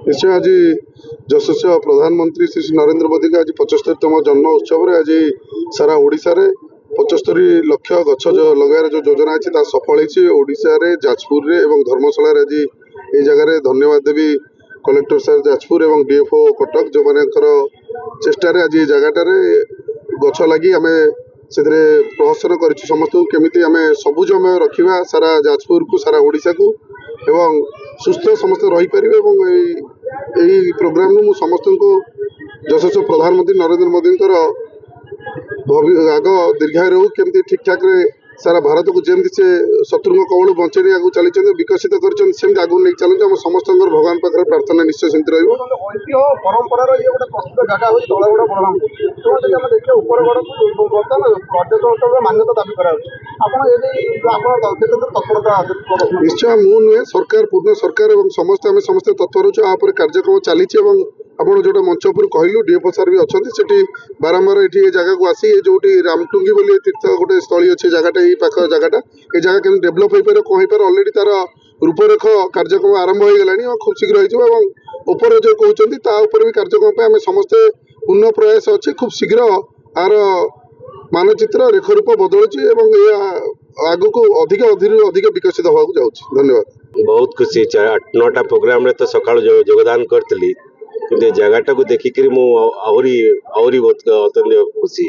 निश्चय आज यशस्वी प्रधानमंत्री श्री श्री नरेंद्र मोदी का आज 75तम जन्म उत्सव आज सारा ओडिशा रे 75 लाख गछ लगार जो योजना अच्छी सफल होशारे जाजपुर रे एवं धर्मशाला आज ये जगह धन्यवाद देवी कलेक्टर सार जाजपुर एवं डीएफओ कटक जो मान चेष्टार आज ये जगह गछ लगी आम से प्रहसन कर समस्त केमी आम सबुजमय रखा सारा जाजपुर को सारा ओडिशा को एवं सुस्थ समस्त रहीपर प्रोग्राम समस्त को यशस्वी प्रधानमंत्री नरेंद्र मोदी आग दीर्घायु रहू केमती ठीक ठाक सारा भारत को जमी से शत्रु कवल बंचेई आगे चली विकसित कर आगू नहीं चलते आम समस्त भगवान पाखे प्रार्थना निश्चय सेमती निश्चय मु नुहे सरकार पूर्ण सरकार और समस्त आम समस्त तत्पर अच्छे कार्यक्रम चली आपड़ जो मंच उपर कहलु डीएफओ सार भी अच्छा से बारंबार ये जगह को आसी जो रामटुंगी बोली तीर्थ गोटे स्थली अच्छे जगह ये पाख जगह ये जगह केम डेभलप हो पारे कौन हो पारे अलरेडी तार रूपरेख कार्यक्रम आरंभ हो गला खूब शीघ्र होपर जो कहते भी कार्यक्रम आम समस्ते पूर्ण प्रयास अच्छे खूब शीघ्र आर मानचित्र रेखरूप बदलुची आग को अधिक अधिक विकसित होगा जाऊँ। धन्यवाद। बहुत खुशी 8-9टा प्रोग्राम तो सका योगदान करी कि जगह को देखिक आहरी बहुत अत्यंत खुशी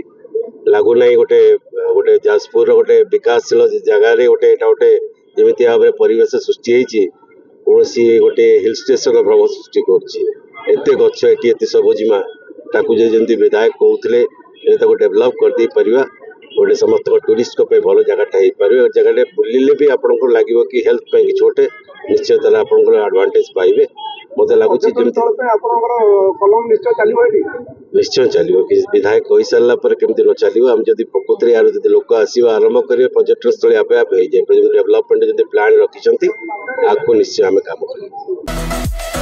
लगुना गोटे गोटे जाजपुर गोटे विकासशील जगार गोटे जमी भाव में परिवेश सृष्टि कौन गोटे हिल स्टेशन भ्रम सृष्टि करते गच ये सबुजिमा ताकू जमी विधायक कहते डेभलप कर दे पार गोटे समस्त टूरिस्ट भल जगह हो पारे जगह बुलिले भी आपको लगे कि हेल्थ कि गोटे निश्चय तरह आप एडवांटेज पाइबे मत लगुच निश्चय चलो कि विधायक कही सारा केमती न चलो आम जब प्रकृति यार लोक आसवा आरंभ करेंगे पर्यटन स्थल आपे आप डेभलपमेंट जो प्लान रखिंट आपको निश्चय आम काम कर।